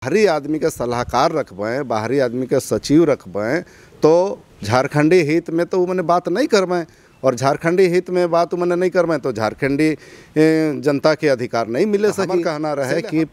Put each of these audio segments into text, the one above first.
बाहरी आदमी के सलाहकार रखबें, बाहरी आदमी के सचिव रखबें तो झारखंडी हित में तो मैंने बात नहीं करबें, और झारखंडी हित में बात मैंने नहीं करबें तो झारखंडी जनता के अधिकार नहीं मिले सकी। कहना रहे कि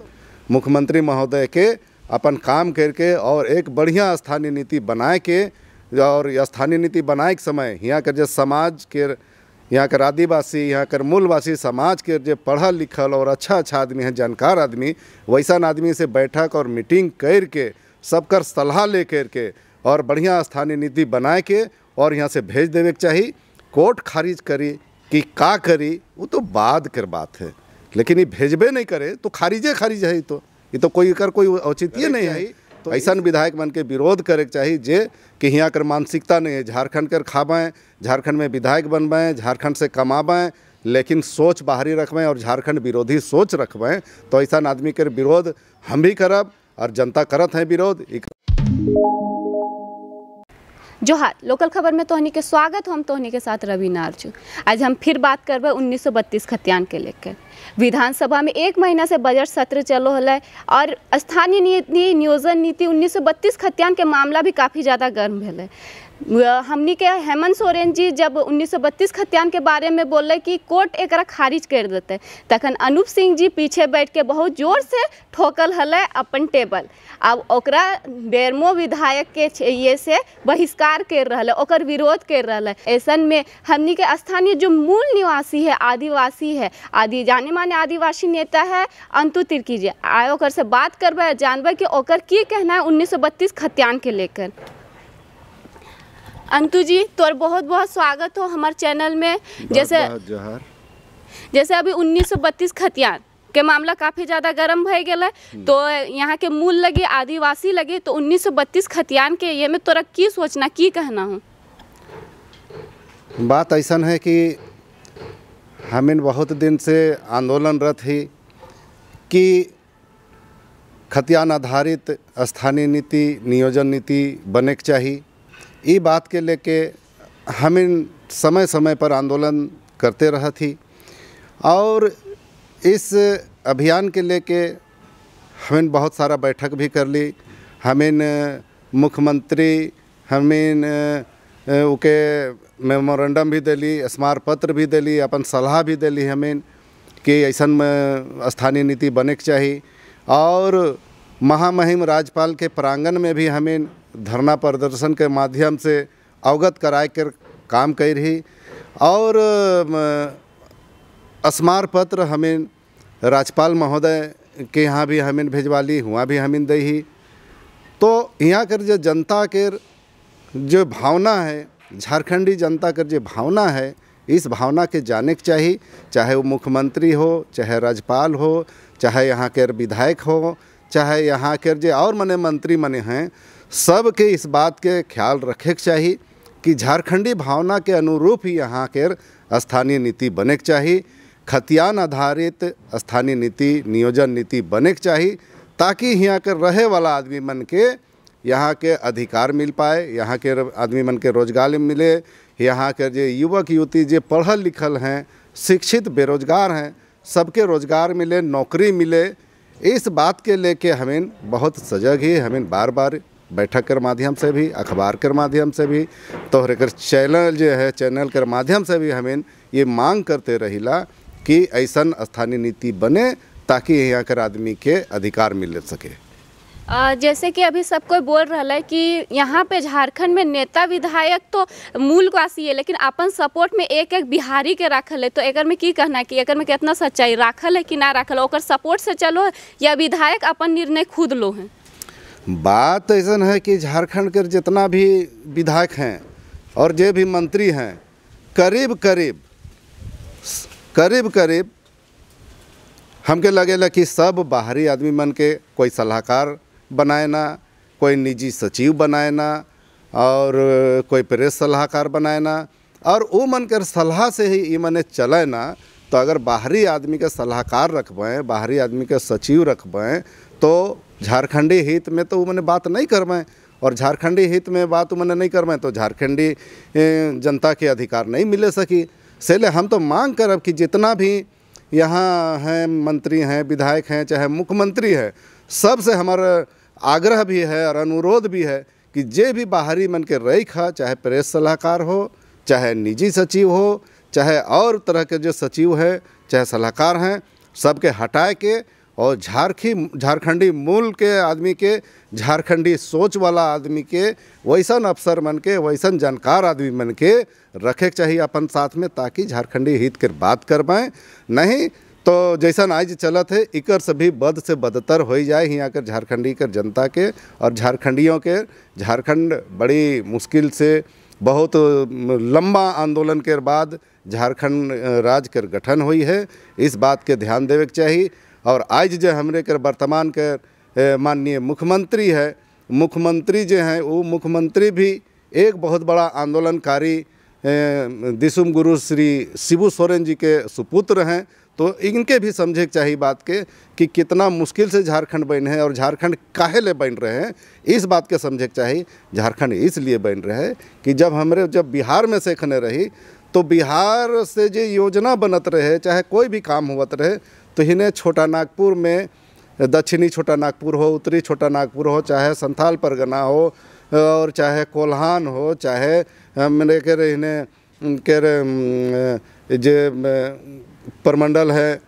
मुख्यमंत्री महोदय के अपन काम करके और एक बढ़िया स्थानीय नीति बनाए के, और स्थानीय नीति बनाए के समय यहाँ के जो समाज के, यहाँ के आदिवासी, यहाँ के मूलवासी समाज के जो पढ़ल लिखल और अच्छा आदमी है, जानकार आदमी, वैसा आदमी से बैठक और मीटिंग करके सबकर सलाह ले करके और बढ़िया स्थानीय नीति बनाए के और यहाँ से भेज देवे के चाहिए। कोर्ट खारिज करी कि का करी वो तो बाद कर बात है, लेकिन ये भेजबे नहीं करे तो खारिज है। तो ये तो कोई औचित्य नहीं है। तो ऐसा विधायक मन के विरोध करे के चाहिए जे कि यहाँ कर मानसिकता नहीं है, झारखंड कर खाबें, झारखंड में विधायक बनबें, झारखंड से कमाबें, लेकिन सोच बाहरी रखबें और झारखंड विरोधी सोच रखबें। तो ऐसा आदमी के विरोध हम भी करब और जनता करत है विरोध। जोहार, लोकल खबर में तोहनी के स्वागत। हम तोहनी के साथ रवीना अर्जू। आज हम फिर बात करबे 1932 खतियान के लेकर। विधानसभा में एक महीना से बजट सत्र चलो है और स्थानीय नीति, नियोजन नीति 1932 खतियान के मामला भी काफ़ी ज़्यादा गर्म है। हमनी के हेमंत सोरेन जी जब 1932 खतियान के बारे में बोले कि कोर्ट एक खारिज कर देते, तखन अनूप सिंह जी पीछे बैठ के बहुत जोर से ठोकल हले अपन टेबल। अब ओकरा बेरमो विधायक के ये से बहिष्कार कर रहा है, ओकर विरोध कर रहा है। ऐसन में हमनी के स्थानीय जो मूल निवासी है, आदिवासी है, जाने माने आदिवासी नेता है अंतु तिर्की जी, आए ओकर से बात करबे, जानबे कि ओकर की कहना है 1932 खतियान के लेकर। अंतु जी, तोर बहुत बहुत स्वागत हो हमारे चैनल में। जैसे अभी 1932 खतियान के मामला काफ़ी ज़्यादा गर्म भय गया, तो यहाँ के मूल लगे, आदिवासी लगे, तो 1932 खतियान के ये में तोरा की सोचना, की कहना हो? बात ऐसा है कि हमें बहुत दिन से आंदोलनरत ही कि खतियान आधारित स्थानीय नीति, नियोजन नीति बने के चाहिए। ये बात के लेके हमें समय समय पर आंदोलन करते रहा थी, और इस अभियान के लेके हमें बहुत सारा बैठक भी कर ली। हमें मुख्यमंत्री हमें उके मेमोरेंडम भी दिली, स्मार पत्र भी दिली, अपन सलाह भी दिली हमें कि ऐसा स्थानीय नीति बने के चाहिए। और महामहिम राज्यपाल के प्रांगण में भी हमें धरना प्रदर्शन के माध्यम से अवगत कराए कर काम कर रही, और स्मार पत्र हमें राज्यपाल महोदय के यहाँ भी हमें भेजवा ली, हुआ भी हमें दी ही। तो यहाँ कर जो जनता के जो भावना है, झारखंडी जनता कर जो भावना है, इस भावना के जाने के चाहिए, चाहे वो मुख्यमंत्री हो, चाहे राज्यपाल हो, चाहे यहाँ के विधायक हो, चाहे यहाँ के जो और मने मंत्री मने हैं, सब के इस बात के ख्याल रखे के चाहिए कि झारखंडी भावना के अनुरूप ही यहाँ के स्थानीय नीति बने के चाहिए। खतियान आधारित स्थानीय नीति, नियोजन नीति बने के चाहिए, ताकि यहाँ के रहे वाला आदमी मन के यहाँ के अधिकार मिल पाए, यहाँ के आदमी मन के रोजगार मिले, यहाँ के जो युवक युवती जो पढ़ल लिखल हैं, शिक्षित बेरोजगार हैं, सबके रोजगार मिले, नौकरी मिले। इस बात के लेके हमें बहुत सजग ही, हमें बार बार बैठक के माध्यम से भी, अखबार के माध्यम से भी, तोहरे कर चैनल जो है, चैनल के माध्यम से भी हमें ये मांग करते रहिला कि ऐसा स्थानीय नीति बने ताकि यहाँ कर आदमी के अधिकार मिल सके। जैसे कि अभी सब कोई बोल रहा है कि यहाँ पे झारखंड में नेता विधायक तो मूलवासी है, लेकिन अपन सपोर्ट में एक एक बिहारी के रखल है, तो एकर में की कहना है कि एकर में कितना सच्चाई राखल है कि ना राखल, ओकर सपोर्ट से चलो या विधायक अपन निर्णय खुद लो है? बात ऐसा है कि झारखंड के जितना भी विधायक हैं और जो भी मंत्री हैं, करीब करीब हमके लगेला कि सब बाहरी आदमी मन के कोई सलाहकार बनाए ना, कोई निजी सचिव बनाए ना, और कोई प्रेस सलाहकार बनाए ना, और वो मन कर सलाह से ही ये मने चले ना। तो अगर बाहरी आदमी के सलाहकार रखबें, बाहरी आदमी के सचिव रखबें, तो झारखंडी हित में तो वो मैंने बात नहीं करबें, और झारखंडी हित में बात मैंने नहीं करबें तो झारखंडी जनता के अधिकार नहीं मिले सकी। इसलिए हम तो मांग करब कि जितना भी यहाँ हैं मंत्री हैं, विधायक हैं, चाहे मुख्यमंत्री है, सबसे हमारा आग्रह भी है और अनुरोध भी है कि जे भी बाहरी मन के रईख है, चाहे प्रेस सलाहकार हो, चाहे निजी सचिव हो, चाहे और तरह के जो सचिव है, चाहे सलाहकार हैं, सबके हटाए के और झारखंडी मूल के आदमी के, झारखंडी सोच वाला आदमी के, वैसन अफसर मन के, वैसन जानकार आदमी मन के रखे के चाहिए अपन साथ में, ताकि झारखंडी हित के बात कर पाएँ। नहीं तो जैसन आज चलत है इकर से भी बद से बदतर हो जाए यहाँ कर झारखंडी कर जनता के और झारखंडियों के। झारखंड बड़ी मुश्किल से बहुत लंबा आंदोलन के बाद झारखंड राज्य के गठन हुई है, इस बात के ध्यान देवे के चाहिए। और आज जो हमरे के वर्तमान के माननीय मुख्यमंत्री है, मुख्यमंत्री जो हैं वो मुख्यमंत्री भी एक बहुत बड़ा आंदोलनकारी दिसुम गुरु श्री शिबू सोरेन जी के सुपुत्र हैं। तो इनके भी समझे के चाहिए बात के कि कितना मुश्किल से झारखंड बन है और झारखंड काहे ले बन रहे हैं, इस बात के समझे के चाहिए। झारखंड इसलिए बन रहे हैं कि जब बिहार में से खने रही तो बिहार से जो योजना बनत रहे, चाहे कोई भी काम होवत रहे, तो इन्हें छोटा नागपुर में दक्षिणी छोटा नागपुर हो, उत्तरी छोटा नागपुर हो, चाहे संथाल परगना हो और चाहे कोल्हान हो, चाहे मेरे के इन्हें के जे परमंडल है,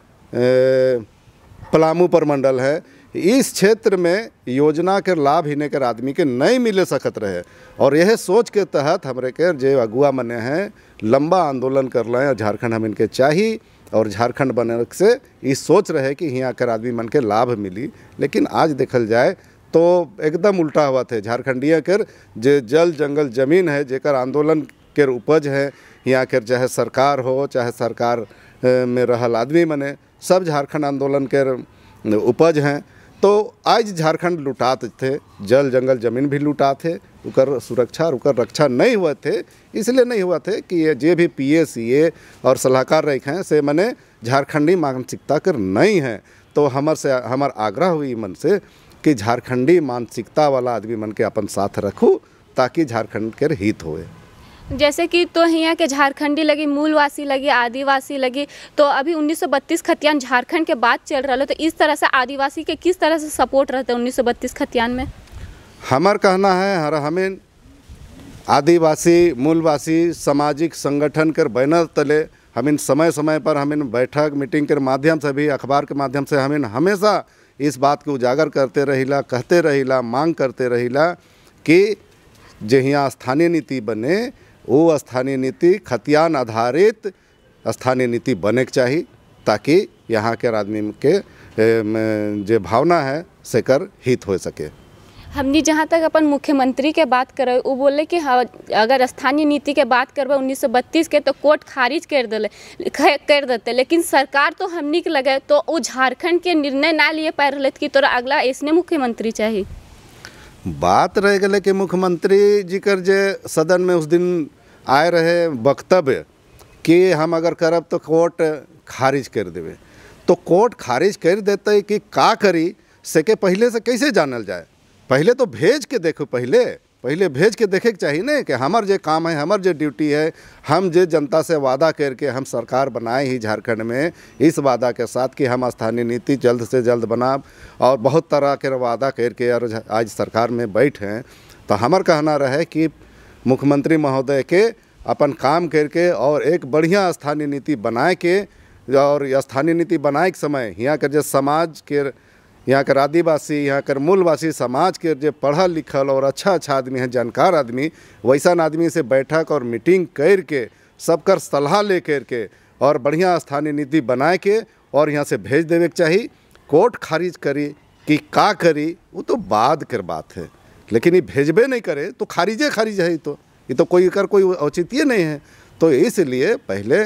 पलामू परमंडल है, इस क्षेत्र में योजना के लाभ इन्हें के आदमी के नहीं मिले सकत रहे। और यह सोच के तहत हमरे के जो अगुआ मने हैं लंबा आंदोलन कर रहे हैं और झारखंड हम इनके चाहिए और झारखंड बने से इस सोच रहे कि यहाँ कर आदमी मन के लाभ मिली। लेकिन आज देखल जाए तो एकदम उल्टा हुआ थे। झारखंडिया कर जे जल जंगल जमीन है जेकर आंदोलन के उपज है, यहाँ कर चाहे सरकार हो चाहे सरकार में रहल आदमी मने सब झारखंड आंदोलन के उपज हैं। तो आज झारखंड लुटात थे, जल जंगल जमीन भी लुटा थे, उकर सुरक्षा और उकर रक्षा नहीं हुए थे। इसलिए नहीं हुआ थे कि ये जे भी PA और सलाहकार रहे हैं से मने झारखंडी मानसिकता कर नहीं है। तो हमार आग्रह हुई मन से कि झारखंडी मानसिकता वाला आदमी मन के अपन साथ रखूँ ताकि झारखंड के हित होए। जैसे कि तो यहाँ के झारखंडी लगी, मूलवासी लगी, आदिवासी लगी, तो अभी 1932 खतियान झारखंड के बाद चल रहा है, तो इस तरह से आदिवासी के किस तरह से सपोर्ट रहता है 1932 खतियान में? हमार कहना है हमें आदिवासी मूलवासी सामाजिक संगठन कर बैनर तले हमें समय समय पर हमें बैठक मीटिंग के माध्यम से भी अखबार के माध्यम से हमें हमेशा इस बात को उजागर करते रहिला, कहते रहिला, मांग करते रहिला कि जो यहाँ स्थानीय नीति बने वो स्थानीय नीति खतियान आधारित स्थानीय नीति बने के चाहिए, ताकि यहाँ के आदमी के जो भावना है सेकर हित हो सके। हमने जहाँ तक अपन मुख्यमंत्री के बात करे वो बोले कि अगर स्थानीय नीति के बात करबे 1932 के तो कोर्ट खारिज कर देते, लेकिन सरकार तो हमनी के लगे तो वो झारखंड के निर्णय ना लिए पा रहे कि तोरा अगला ऐसने मुख्यमंत्री चाहिए। बात रह गए कि मुख्यमंत्री जी कर जे सदन में उस दिन आए रहे वक्तव्य कि हम अगर करब तो कोर्ट खारिज कर देवे, तो कोर्ट खारिज कर देते कि का करी से के पहले से कैसे जानल जाए। पहले तो भेज के देखो, पहले भेज के देखे के चाहिए ना कि हमार जो काम है, हमार जो ड्यूटी है, हम जो जनता से वादा करके हम सरकार बनाए ही झारखंड में इस वादा के साथ कि हम स्थानीय नीति जल्द से जल्द बनाब और बहुत तरह के वादा करके और आज सरकार में बैठे। तो हमार कहना रहे कि मुख्यमंत्री महोदय के अपन काम करके और एक बढ़िया स्थानीय नीति बनाए के, और स्थानीय नीति बनाए के समय यहाँ के जो समाज के, यहाँ कर आदिवासी, यहाँ कर मूलवासी समाज के जो पढ़ल लिखल और अच्छा आदमी है, जानकार आदमी, वैसा आदमी से बैठक और मीटिंग करके सबकर सलाह ले करके और बढ़िया स्थानीय नीति बनाए के और यहाँ से भेज देवे के चाहिए। कोर्ट खारिज करी कि का करी वो तो बाद कर बात है, लेकिन ये भेजबे नहीं करे तो खारिज है। ये तो कोई औचित्य नहीं है। तो इसलिए पहले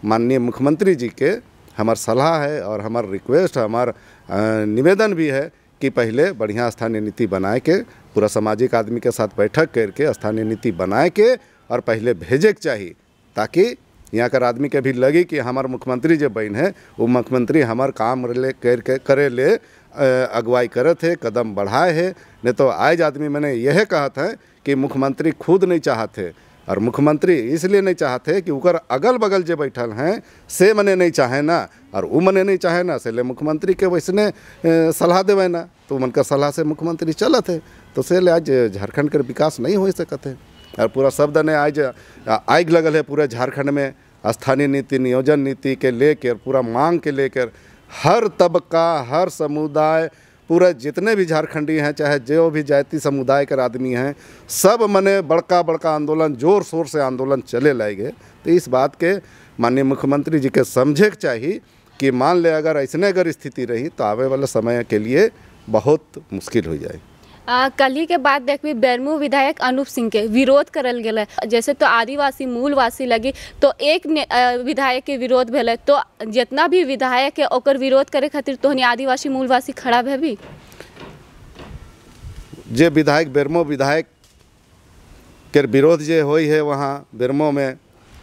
माननीय मुख्यमंत्री जी के हमार सलाह है और हमार रिक्वेस्ट, हमार निवेदन भी है कि पहले बढ़िया स्थानीय नीति बनाए के पूरा सामाजिक आदमी के साथ बैठक करके स्थानीय नीति बनाए के और पहले भेजे के चाहिए, ताकि यहाँ कर आदमी के भी लगे कि हमार मुख्यमंत्री जो बन है वो मुख्यमंत्री हमार काम करे ले अगुवाई करे थे, कदम बढ़ाए है। नहीं तो आज आदमी मैंने यह कहा था कि मुख्यमंत्री खुद नहीं चाहते और मुख्यमंत्री इसलिए नहीं चाहते कि उकर अगल बगल जो बैठल हैं से मने नहीं चाहे ना, और वो मने नहीं चाहे ना, इसलिए मुख्यमंत्री के वैसने सलाह देवे ना, तो उनका सलाह से मुख्यमंत्री चलत है। तो से आज झारखंड के विकास नहीं हो सकत है। और पूरा शब्द ने आज आग लगल है पूरे झारखंड में स्थानीय नीति, नियोजन नीति के लेकर, पूरा मांग के लेकर हर तबका, हर समुदाय, पूरा जितने भी झारखंडी हैं, चाहे जो भी जाति समुदाय के आदमी हैं, सब मने बड़का बड़का आंदोलन, जोर शोर से आंदोलन चले लाएगे। तो इस बात के माननीय मुख्यमंत्री जी के समझे के चाहिए कि मान ले अगर ऐसने अगर स्थिति रही तो आवे वाले समय के लिए बहुत मुश्किल हो जाए। कल ही के बाद देखिए बेरमो विधायक अनूप सिंह के विरोध करल गेल, जैसे तो आदिवासी मूलवासी लगी तो एक विधायक के विरोध भेल, तो जितना भी विधायक है ओकर विरोध करे खातिर तो आदिवासी मूलवासी खड़ा भे भी। जे विधायक बेरमो विधायक के विरोध जे होई है वहाँ बेरमो में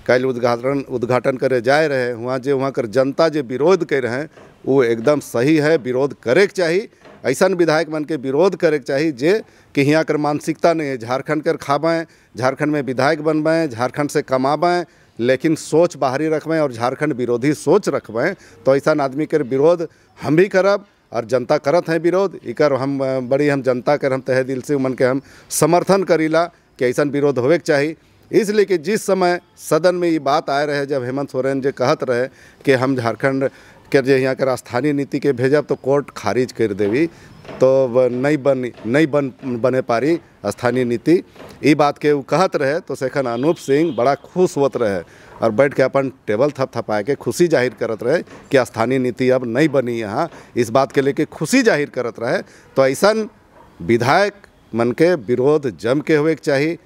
कल उद्घाटन करे जाए रहे, वहाँ कर जनता जे विरोध कर रहे हैं वो एकदम सही है, विरोध करे के चाहिए। ऐसा विधायक मन के विरोध करे के चाहिए जे कि यहाँ कर मानसिकता नहीं है, झारखंड कर खाबें, झारखंड में विधायक बनबें, झारखंड से कमाबें, लेकिन सोच बाहरी रखबें और झारखंड विरोधी सोच रखबें। तो ऐसा आदमी के विरोध हम भी करब और जनता करत हैं विरोध, इकर हम बड़ी हम जनता कर हम तहे दिल से मन के हम समर्थन करीला कि ऐसा विरोध होवे के चाहिए। इसलिए कि जिस समय सदन में ये बात आए रहे, जब हेमंत सोरेन जी कहत रहे कि हम झारखंड के जे यहाँ के स्थानीय नीति के भेजब तो कोर्ट खारिज कर देवी, तो नहीं बने पारी स्थानीय नीति, ये बात के वो कहत रहे। तो सेखन अनूप सिंह बड़ा खुश होत रहे और बैठ के अपन टेबल थपथपाए के खुशी जाहिर करत रहे कि स्थानीय नीति अब नहीं बनी यहाँ, इस बात के लेके खुशी जाहिर करत रहे। तो ऐसा विधायक मन के विरोध जम के हुए के चाहिए,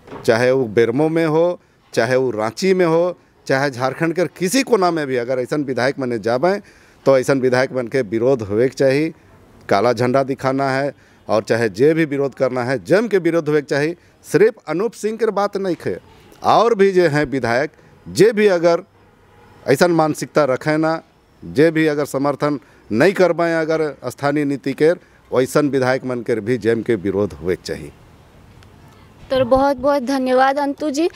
चाहे वो बेरमो में हो, चाहे वो रांची में हो, चाहे झारखंड के किसी कोना में भी अगर ऐसा विधायक मने जाबें तो ऐसा विधायक मन के विरोध होवे के चाहिए, काला झंडा दिखाना है और चाहे जे भी विरोध करना है जम के विरोध होवे के चाहिए। सिर्फ अनूप सिंह के बात नहीं है, और भी जे हैं विधायक जे भी अगर ऐसा मानसिकता रखें ना, जे भी अगर समर्थन नहीं करबें अगर स्थानीय नीति के, वैसा विधायक मन के भी जम के विरोध होवे के चाहिए। तो बहुत बहुत धन्यवाद अंतु जी।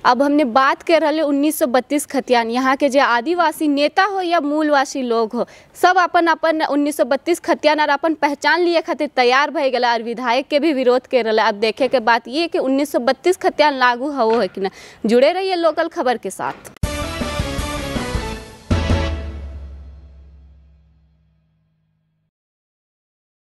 अब हमने बात कर रहे 1932 खतियान, यहाँ के जो आदिवासी नेता हो या मूलवासी लोग हो, सब अपन अपन 1932 खतियान और अपन पहचान लिए खातिर तैयार भए गया और विधायक के भी विरोध कर रहे। अब देखे के बात ये कि 1932 खतियान लागू हो है कि ना। जुड़े रहिए लोकल खबर के साथ।